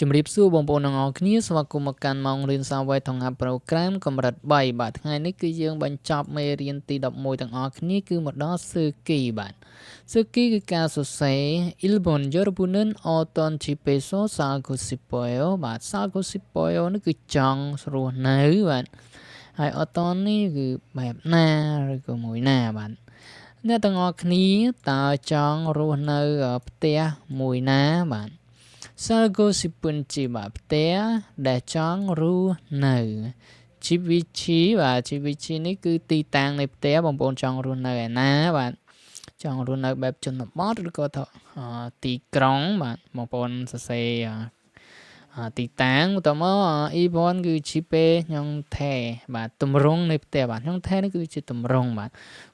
ជំរាបសួរបងប្អូនទាំងអស់គ្នាស្វាគមន៍មកកាន់ម៉ោងរៀនសាវ័យថងហាប់ប្រូក្រាមកម្រិត3បាទថ្ងៃនេះគឺយើងបញ្ចប់មេរៀនទី11ទាំងអស់គ្នាគឺមកដល់សឺគីបាទសឺគីគឺការសរសេរ Ilbon Jorbunen Oton Chipeso Salgo Sipoyo បាទ Salgo Sipoyo នេះគឺចង់រស់នៅបាទហើយ Oton នេះគឺបែបណាឬក៏មួយណាបាទអ្នកទាំងអស់គ្នាតើចង់រស់នៅផ្ទះមួយណាបាទSalgo Sipunchi បាទផ្ទះដែលចង់រស់នៅ Chivichi បាទ Chivichi នេះគឺទីតាំងនៃផ្ទះបងប្អូនចង់រស់នៅឯណាបាទចង់រស់នៅបែបជនបទឬក៏ទីក្រុងបាទបងប្អូនសរសេរទីតាំងតមកE1 គឺ Chipe ខ្ញុំថែបាទទម្រង់នៃផ្ទះបាទខ្ញុំថែនេះគឺជាទម្រង់បាទ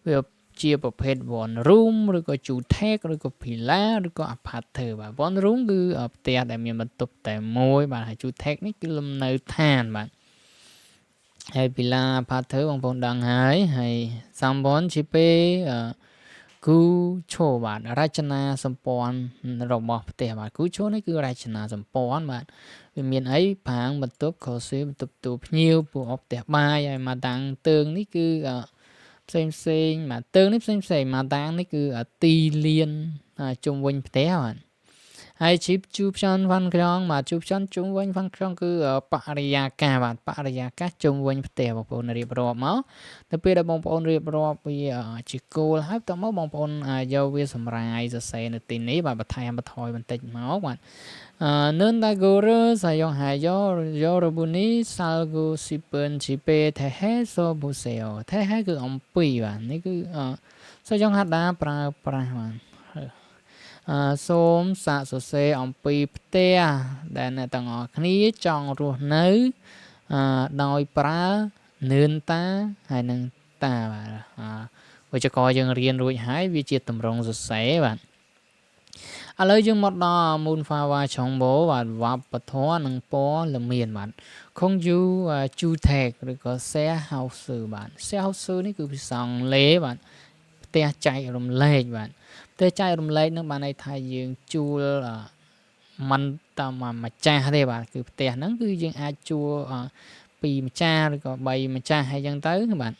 វាជាប្រភេទ one room ឬក៏ two tech ឬក៏ villa ឬក៏ apartment បាទ one room គឺផ្ទះដែលមានបន្ទប់តែមួយបាទហើយ two tech នេះគឺលំនៅឋានបាទហើយ villa apartment បងប្អូនដឹងហើយសម្ព័ន្ធជាពេលគូឈោបាទរចនាសម្ព័ន្ធរបស់ផ្ទះបាទគូឈោនេះគឺរចនាសម្ព័ន្ធបាទវាមានអីប្រាង្គបន្ទប់ខោសៀបន្ទប់ទូភ្ញៀវពួកអបផ្ទះបាយហើយមកតាំងទើងនេះគឺផ្សេងមកទើងនេះផ្សេងមកតាំងនេះគឺទីលានជុំវិញផ្ទះបាទហើយជីបជួបផ្សនវ៉ាន់ក្រងមកជួបផ្សនជុំវិញវ៉ាន់ក្រងគឺបរិយាកាសបាទបរិយាកាសជុំវិញផ្ទះបងប្អូនរៀបរាប់មកទៅពេលដែលបងប្អូនរៀបរាប់វាជាគោលហើយតមកបងប្អូនយកវាសម្រាយសរសេរនៅទីនេះបាទបន្ថែមបន្ថយបន្តិចមកបាទNundagoro sayong hayo yorobuni salgo sipen chipe thehe so buseo thehe គឺអំពីបាទនេះគឺsayong hada ប្រើប្រាស់បាទសូមសាកសរសេរអំពីផ្ទះដែលអ្នកទាំងអស់គ្នាចង់រស់នៅដោយប្រើនឿនតាហើយនឹងតាបាទវិជ្ជាករយើងរៀនរួចហើយវាជាទម្រង់សរសេរបាទឥឡូវយើងមកដល់មូនហ្វាវ៉ាឆុងបូបាទវប្បធម៌និងពណ៌ល្មៀនបាទខុងយូជូថេកឬក៏ share house បាទ share house នេះគឺភាសាអង់គ្លេសបាទផ្ទះចែករំលែកបាទផ្ទះចែករំលែកនឹងបានន័យថាយើងជួលមិនតាមម្ចាស់ទេបាទគឺផ្ទះហ្នឹងគឺយើងអាចជួល2ម្ចាស់ឬក៏3ម្ចាស់ហើយអញ្ចឹងទៅបាទ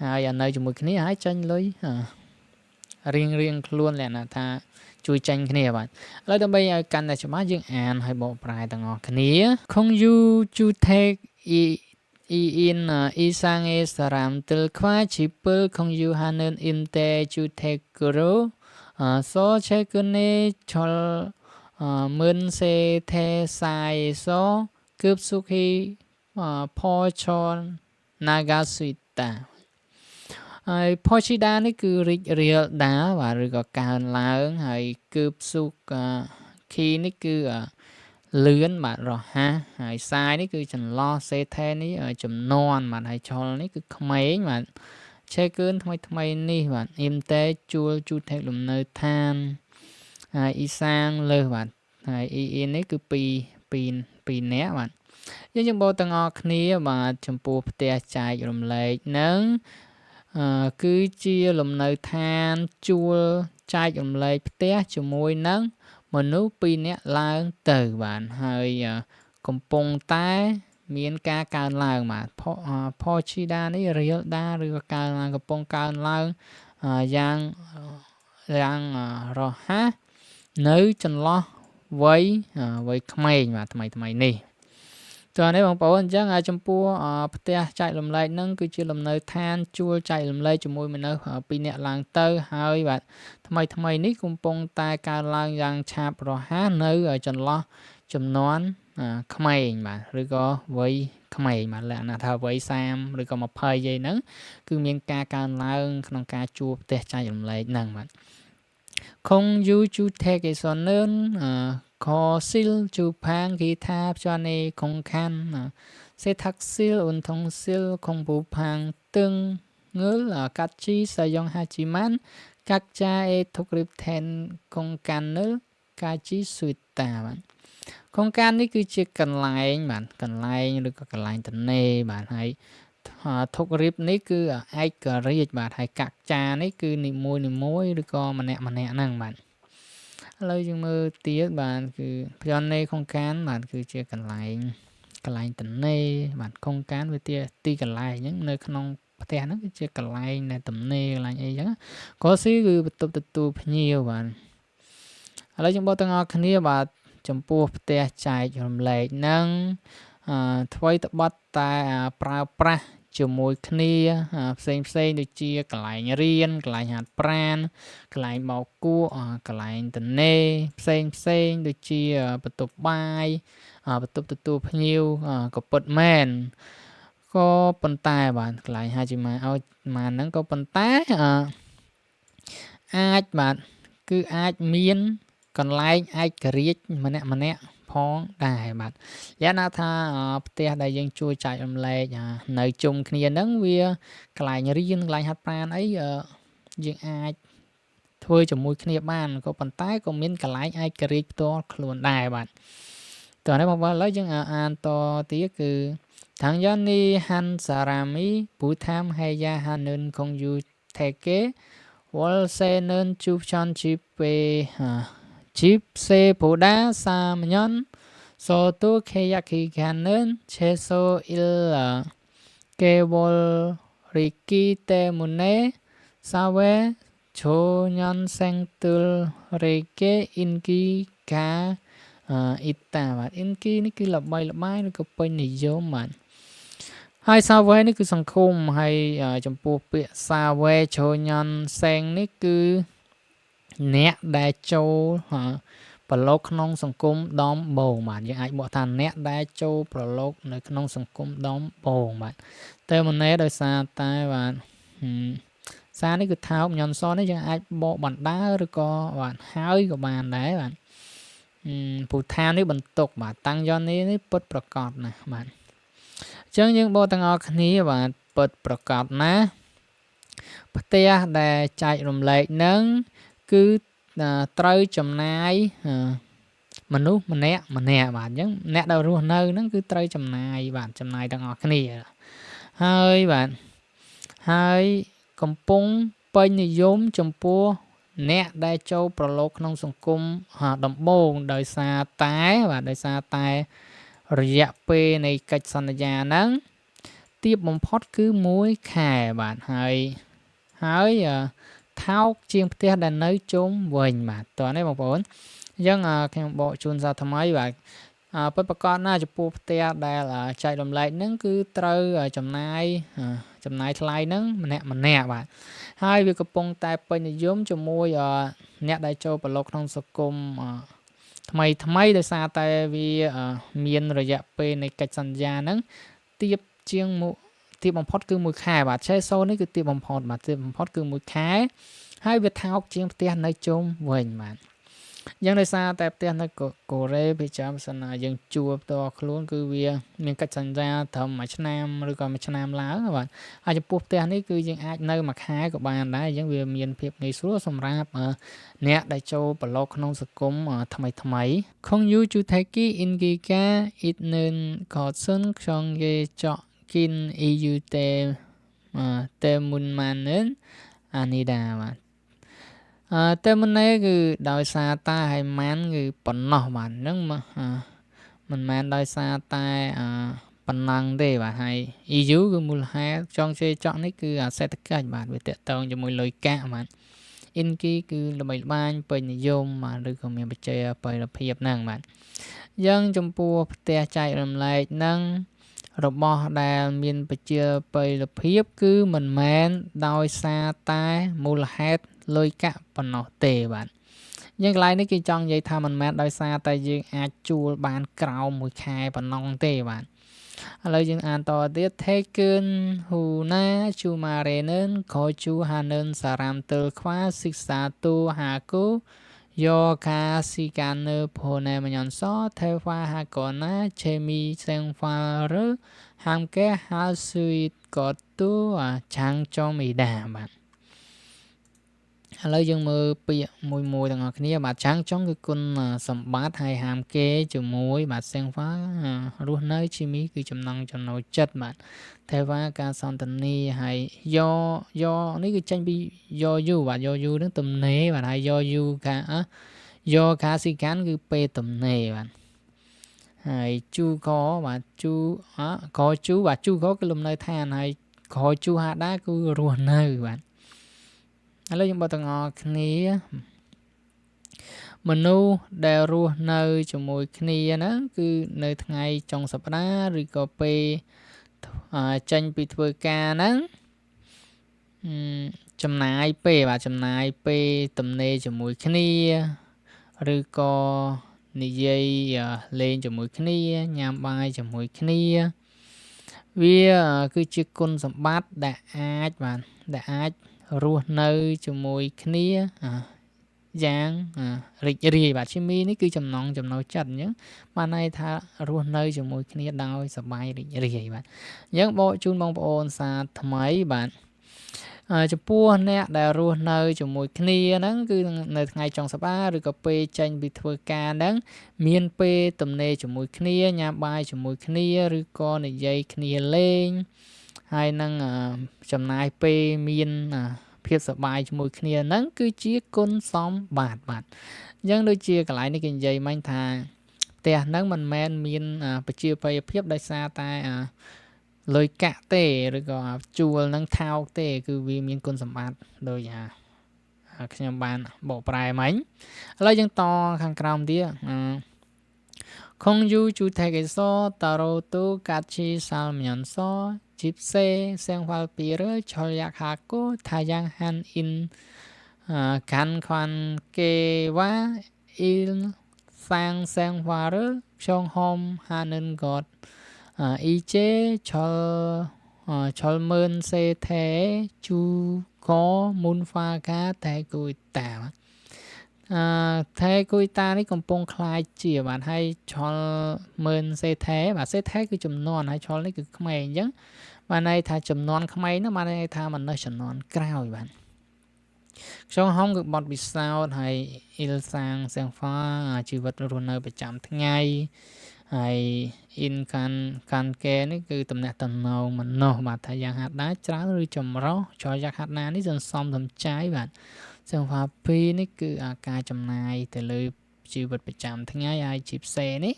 ហើយនៅជាមួយគ្នាហើយចាញ់លុយរៀងខ្លួនលក្ខណៈថាជួយចាញ់គ្នាបាទឥឡូវដើម្បីឲ្យកាន់តែច្បាស់យើងអានឲ្យបកប្រែទាំងអស់គ្នា Không you chu take in isang e saram tel kwa chipel không you hanen in te chu take guru so chekune chol mun se the sai so cướp sukhi po chon nagasitaហើយផូជីដានេះគឺរីករាលដាលបាទឬក៏កើនឡើងហើយគឺស៊ូខីនេះគឺលឿនបាទរហ័សហើយសាយនេះគឺចន្លោះសេថេនេះចំនួនបាទហើយឆុលនេះគឺក្មេងបាទឆេកើនថ្មីនេះបាទអ៊ីមតេជួលជូថេកលំនៅឋានហើយអ៊ីសាងលើសបាទហើយអ៊ីនេះគឺ2នាក់បាទយើងបោទាំងអស់គ្នាបាទចំពោះផ្ទះចែករំលែកនឹងគឺជាលំនៅឋានជួលចែករំលែកផ្ទះជាមួយនឹងមនុស្ស2នាក់ឡើងទៅបាទហើយកំពុងតែមានការកើនឡើងបាទផូជីដានេះរៀលដាឬក៏កើនឡើងកំពុងកើនឡើងយ៉ាងរហ័សនៅចន្លោះវ័យក្មេងបាទថ្មីនេះតើនេះបងប្អូនអញ្ចឹងចំពោះផ្ទះចែករំលែកហ្នឹងគឺជាលំនៅឋានជួលចែករំលែកជាមួយមនុស្ស2នាក់ឡើងទៅហើយបាទថ្មីនេះកំពុងតែកើនឡើងយ៉ាងឆាប់រហ័សនៅចន្លោះចំនួនក្មេងបាទឬក៏វ័យក្មេងបាទលក្ខណៈថាវ័យ30ឬក៏20យាយហ្នឹងគឺមានការកើនឡើងក្នុងការជួលផ្ទះចែករំលែកហ្នឹងបាទKhông you chu take it on nơn có sil chu phang kỳ tha cho nên không khăn sẽ thắc sil ôn thông sil không bù phang tương ngứa là cắt chi sử dụng hai chi man các cha e thuộc rịp thèn không can nữa cá chi suy tà bạn không canនេះគឺជាកន្លែងបាទកន្លែងឬក៏កន្លែងតនេបាទហើយធុករៀបនេះគឺឯករាជ្យបាទហើយកចានេះគឺនីមួយឬក៏ម្នាក់ហ្នឹងបាទ ឥឡូវយើងមើលទៀតបាទគឺប្រយោគនៃក្នុងកានបាទគឺជាកន្លែងតនេបាទក្នុងកានវាជាទីកន្លែងអញ្ចឹងនៅក្នុងផ្ទះហ្នឹងគឺជាកន្លែងដែលទំនេរកន្លែងអីអញ្ចឹងកស៊ីគឺបន្ទប់ទទួលភ្ញៀវបាទឥឡូវយើងបងទាំងអស់គ្នាបាទចំពោះផ្ទះចែករំលែកហ្នឹងថ្វីត្បិតតែប្រើប្រាស់ជាមួយគ្នាផ្សេងដូចជាកន្លែងរៀនកន្លែងហាត់ប្រាណកន្លែងបោកគក់កន្លែងទនេផ្សេងដូចជាបន្ទប់បាយបន្ទប់ទទួលភ្ញៀវក៏ពិតមែនក៏ប៉ុន្តែបាទកន្លែងហាជីម៉ាឲ្យម៉ានហ្នឹងក៏ប៉ុន្តែអាចបាទគឺអាចមានកន្លែងឯករាជ្យម្នាក់ផងដែរបាទលក្ខណៈថាផ្ទះដែលយើងជួយចែករំលែកនៅជុំគ្នាហ្នឹងវាកន្លែងរៀនកន្លែងហាត់ប្រាណអីយើងអាចធ្វើជាមួយគ្នាបានក៏ប៉ុន្តែក៏មានកន្លែងឯករាជ្យផ្ទាល់ខ្លួនដែរបាទតោះនេះបងប្អូនឥឡូវយើងអានតទៀតគឺ당연히 한 사람이 부담해야 하는 공유 택에 월세는 집세보다 싸면 소득 계약 기간은 최소 1개월이기 때문에 사회 초년생들에게 인기가 있다. 인기 នេះគឺល្បីល្បាញឬក៏ពេញនិយមបាទហើយសាវែនេះគឺសង្គមហើយចំពោះពាក្យសាវែជ្រញន់សេងនេះគឺអ្នកដែលចូលប្រឡូកក្នុងសង្គមដំបូងបាទយើងអាចបកថាអ្នកដែលចូលប្រឡូកនៅក្នុងសង្គមដំបូងបាទតែមិនណែដោយសារតែបាទសារនេះគឺថោកញ៉ាំសនេះយើងអាចបកបណ្ដាឬក៏បាទហើយក៏បានដែរបាទពូថានេះបន្ទុកបាទតាំងយ៉ននេះពិតប្រកបណាស់បាទអញ្ចឹងយើងបកទាំងអស់គ្នាបាទពិតប្រកបណាស់ផ្ទះដែលចែករំលែកនឹងគឺត្រូវចំណាយមនុស្សម្នាក់បាទអញ្ចឹងអ្នកដែលរស់នៅហ្នឹងគឺត្រូវចំណាយបាទចំណាយទាំងអស់គ្នាហើយបាទហើយកំពុងពេញនិយមចំពោះអ្នកដែលចូលប្រឡូកក្នុងសង្គមដំបូងដោយសារតែរយៈពេលនៃកិច្ចសន្យាហ្នឹងទាបបំផុតគឺ1ខែបាទហើយថោកជាងផ្ទះដែលនៅជុំវិញបាទតោះនេះបងប្អូនអញ្ចឹងខ្ញុំបកជូនសាថ្មីបាទពិតប្រាកដណាស់ចំពោះផ្ទះដែលចែករំលែកហ្នឹងគឺត្រូវចំណាយថ្លៃហ្នឹងម្នាក់បាទហើយវាកំពុងតែពេញនិយមជាមួយអ្នកដែលចូលប្រឡូកក្នុងសង្គមថ្មីដោយសារតែវាមានរយៈពេលនៃកិច្ចសន្យាហ្នឹងទាបបំផុតគឺ1ខែបាទឆេសូនេះគឺទាបបំផុតបាទទាបបំផុតគឺ1ខែហើយវាថោកជាងផ្ទះនៅជុំវិញបាទយ៉ាងដោយសារតែផ្ទះនៅកូរ៉េពីចាំសិនយើងជួបផ្ទាល់ខ្លួនគឺវាមានកិច្ចសន្យាត្រឹម1ឆ្នាំឬក៏1ឆ្នាំឡើងបាទហើយចំពោះផ្ទះនេះគឺយើងអាចនៅ1ខែក៏បានដែរអញ្ចឹងវាមានភាពងាយស្រួលសម្រាប់អ្នកដែលចូលប្រឡូកក្នុងសង្គមថ្មីខុងយូជូថេគីអ៊ីនគីកាអ៊ីតនឹងកតសុនខ្យងយេចកគិនអ៊ីយូតេមុនម៉ាននអានីដាបាទតែមុននេះគឺដោយសារតែឲ្យម៉ានគឺប៉ុណ្ណោះបាទហ្នឹងមិនមែនដោយសារតែប៉ុណ្ណឹងទេបាទហើយ EU គឺមូលហេតុចងជេចកនេះគឺសេដ្ឋកិច្ចបាទវាតកតងជាមួយលុយកាក់បាទ Inky គឺល្បីល្បាញពេញនិយមបាទឬក៏មានបច្ចេកភាពហ្នឹងបាទយ៉ាងចំពោះផ្ទះចែករំលែកហ្នឹងរបស់ដែលមានប្រជាប្រិយភាពគឺមិនមែនដោយសារតែមូលហេតុលុយកាក់ប៉ុណ្ណោះទេបាទយើងកន្លែងនេះគេចង់និយាយថាមិនមែនដោយសារតែយើងអាចជួលបានក្រោម1ខែប៉ុណ្ណោះទេបាទឥឡូវយើងអានតទៀត Taken Huna Chumarenen Kochu Hanen Saramtel Kwa Siksatu Haku Yoga Sikane Pone Manyanso Tewa Hakona Chemi Sengfaru Hamke Hasuit Kotu Changchomida បាទឥឡូវយើងមើលពាក្យមួយទាំងអស់គ្នាបាទចាំងចុងគឺគុណសម្បត្តិហើយហាមគេជាមួយបាទសេងហ្វារស់នៅជីមីគឺចំណង់ចំណូលចិត្តបាទតែว่าការសន្តានាហើយយនេះគឺចេញពីយូបាទយូនឹងទំនេរបាទហើយយូកា do cá si cán cứ p tầm nề bạn hay chu có và chu có chú và chu có cái lùm nơi than hay có chu hạ đá cứ ruột nơi bạn lấy những bao tầng ngọ kia mình nu đều ruột nơi cho mùi kia nó cứ nơi ngày trong sập đá rồi có p tranh bị thưa ca nó chấm nai p và chấm nai p tầm nề cho mùi kia rồi có nị dây lên cho mùi kia nhằm bài cho mùi kia vì cứ chiếc con sầm bát đã ách ruột nơi cho mùi kia giang rịch rì bà chim mi ní cứ chầm nấu chặt nhớ mà này tha ruột nơi cho mùi kia đau sập bài rịch rì bạn nhớ bộ chun bông ôn xa mấy bạn cho pua nè đã ruột nơi cho mùi kia nó cứ nơi ngày trong sập á rồi có p tranh bị thưa ca đó miên p tầm nề cho mùi kia nhà bài cho mùi kia rồi có này dây kia lên hai năng chầm nai p miên phiền sập bài cho mùi kia nó cứ chiếc con xóm bạt nhưng đôi chia cả lại này cái dây mang thà tè nó mình men miên phải chia phải phiếp đại xa ta lời cả tê rồi có chùa nâng thao tê cứ vì miền quân sầm bát đôi khi bạn bộ bài máy lấy dân to khang còng đi không du chú thầy cái so taro tu kachi sam nhận so chip xe sen hoa pi rồi cho yak hạ cô thay giang han in can khoan kê quá in sang sen hoa rồi trong hôm hanen god y chế cho mơn xe thế chú có muốn pha cá thế cùi tà thế cùi ta đấy còn pông khai chỉ bạn hay cho mơn xe thế và xe thế cứ chùm non hay cho lấy cứ không mày nhá mà này thà chùm non không mày nó mà này thà mình nơi chùm non cao rồi bạn trong hông cực bọt bị sao hay il sang sang pha chữ vật luôn nơi bị chạm thứ ngay hay in can keนี่คือตำแหน่งตำแหน่งมันโนบาดทายางหัดได้จ้าหรือจมร้อชอยักหัดนานี่จนซ้อมทำใจบาดซึ่งว่าปีนี่คืออาการจำนายแต่เลยชีวิตประจำทั้งง่ายไอจีบเซนี่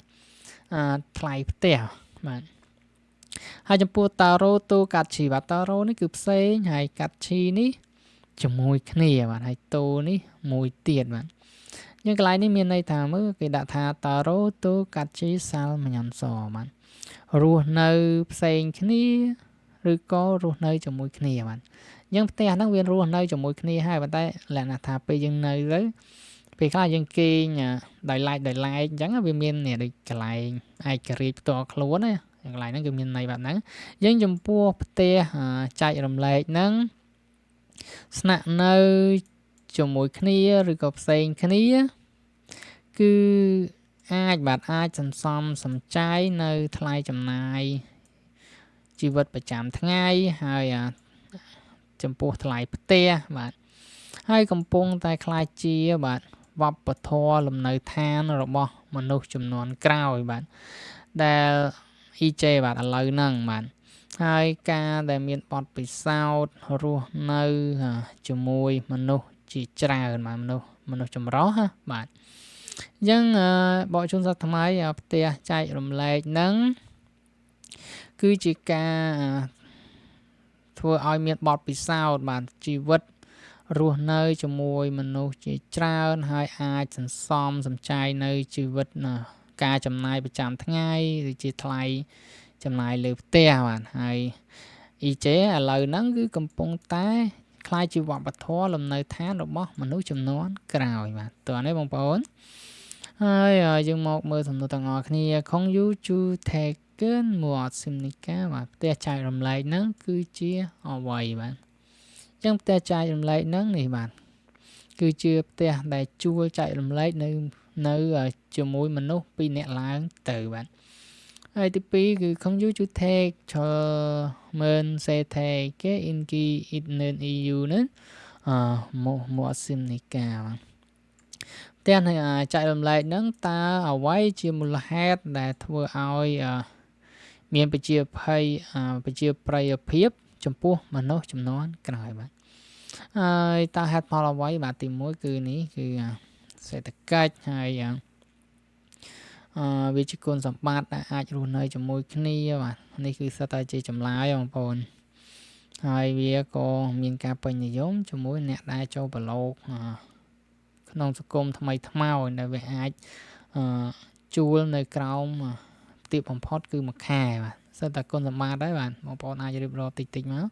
ทลายเตี่ยวบาดให้จำปูตาโรตูกัดชีบาตาโรนี่คือเซให้กัดชีนี่จมูกนี่บาดให้ตูนี่มวยเตียดบาดnhưng cái này miền này thà mới cái đã thà taro tu cắt chi sao mà nhận sò mà ruột nơi sen kia rồi có ruột nơi trong mũi kia mà nhưng tay nó viên ruột nơi trong mũi kia hai bàn tay là thà pe dân nơi đấy vì cái dân kia nhà đại lại chẳng là miền này được cái lại ai cái rịp to luôn á cái lại nó cái miền này bạn nắng dân trong pua te chạy làm lại nắng sạ nơi trong mũi kia rồi cọp sen kia cứ ai bạn ai chăm xóm sắm trái nơi thay chầm nàyชีวิตประจำทั้งไงให้จำพวกทลายเตี้ยบาดให้กำปงใต้คลายเจียบาดวับปะทอลำเนยแทนระบอบมนุษย์จำนวนกล้าวบาดแต่อีเจบาดอะไรนั่งบาดให้การแต่มีปอดไปเศร้ารัวเนยจมูกมนุษย์จีจราเกินมนุษย์จำร้อฮะบาดยังบอกชนสัตว์ทำไมเตี้ยใจลมแรงนั้นคือจีกาทัวเอาเมียบอดไปเศร้าบาดชีวิตรัวเนยจมูกมนุษย์จีจราให้อาจันซ้อมสนใจในชีวิตการจำนายประจำทั้งไงหรือจีทลายจำนายเลยเตี้ยบาดให้อีเจ๊อะไรนั้นคือกำปงใต้คลายชีวะปะท้อลมเนยแทนระบอบมนุษย์จำนวนกล่าวบาดตัวนี้บางปอนยังมองมือสำนวนต่างออกนี่ของยูจูเทเกินหมวดซิมนิก้าว่าแต่ใจรำไรนั้นคือเชี่ยเอาไว้บ้านยังแต่ใจรำไรนั้นนี่บ้านคือเชื่อแต่ได้ชัวใจรำไรในจมูกมนุษย์ปีเนล้างเต๋อบ้านไอ้ที่ปีคือของยูจูเทกชอเมินเซเทเกอินกีอินเนนอียูนั้นหมวดซิมนิก้าแต่ในใจลมไหลนั้นตาเอาไว้เชื่อมูลเหตุแต่ทัวเอาเมียนไปเชื่อไปเชื่อประโยชน์เพียบจมพูมนุษย์จำนวนกันหน่อยบ้างตาเหตุพอเราไว้บาดติมวยคือนี้คือ សេដ្ឋកិច្ចហើយវាជាគុណសម្បត្តិដែលអាចរស់នៅជាមួយគ្នាបាទនេះគឺសិតតែជាចម្លើយបងប្អូនហើយវាក៏មានការពេញនិយមជាមួយអ្នកដែលចូលប្រឡូកក្នុងសង្គមថ្មីថ្មោងដែលវាអាចជួលនៅក្រោមទាបបំផុតគឺមួយខែបាទសិតតែគុណសម្បត្តិដែរបាទបងប្អូនអាចរៀបរាប់តិចៗមក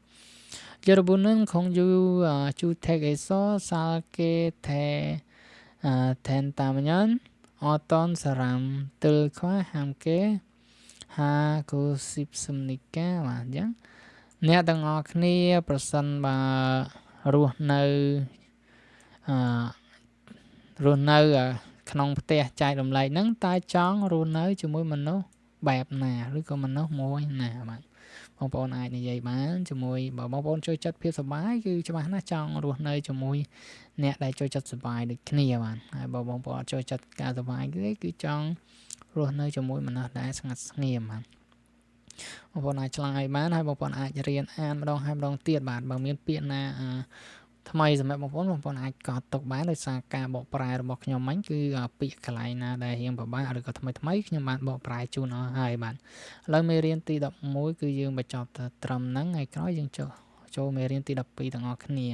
Yarabunan kong yu chu tek eso salke the then tamanyan oton saram tul khwa hamke ha ku sip sumnika បាទអញ្ចឹងអ្នកទាំងអស់គ្នាប្រសិនបើរស់នៅក្នុងផ្ទះចែករំលែកហ្នឹងតើចង់រស់នៅជាមួយមនុស្សបែបណាឬក៏មនុស្សមួយណាបាទបងប្អូនអាចនិយាយបានជាមួយបើបងប្អូនចូលចិត្តភាពសប្បាយគឺច្បាស់ណាស់ចង់រស់នៅជាមួយអ្នកដែលចូលចិត្តសប្បាយដូចគ្នាបាទហើយបើបងប្អូនអត់ចូលចិត្តការសប្បាយគឺចង់រស់នៅជាមួយមនុស្សដែលស្ងាត់ស្ងៀមបាទបងប្អូនអាចឆ្លើយបានហើយបងប្អូនអាចរៀនអានម្ដងហើយម្ដងទៀតបាទបើមានពាក្យណាថ្មីសម្រាប់បងប្អូនអាចកត់ទុកបានដោយសារការបកប្រែរបស់ខ្ញុំមិញគឺពាក្យកន្លែងណាដែលរៀងពិបាកឬក៏ថ្មីខ្ញុំបានបកប្រែជូនអស់ហើយបាទឥឡូវមេរៀនទី11គឺយើងបញ្ចប់ត្រឹមហ្នឹងហើយក្រោយយើងចូលមេរៀនទី12ទាំងអស់គ្នា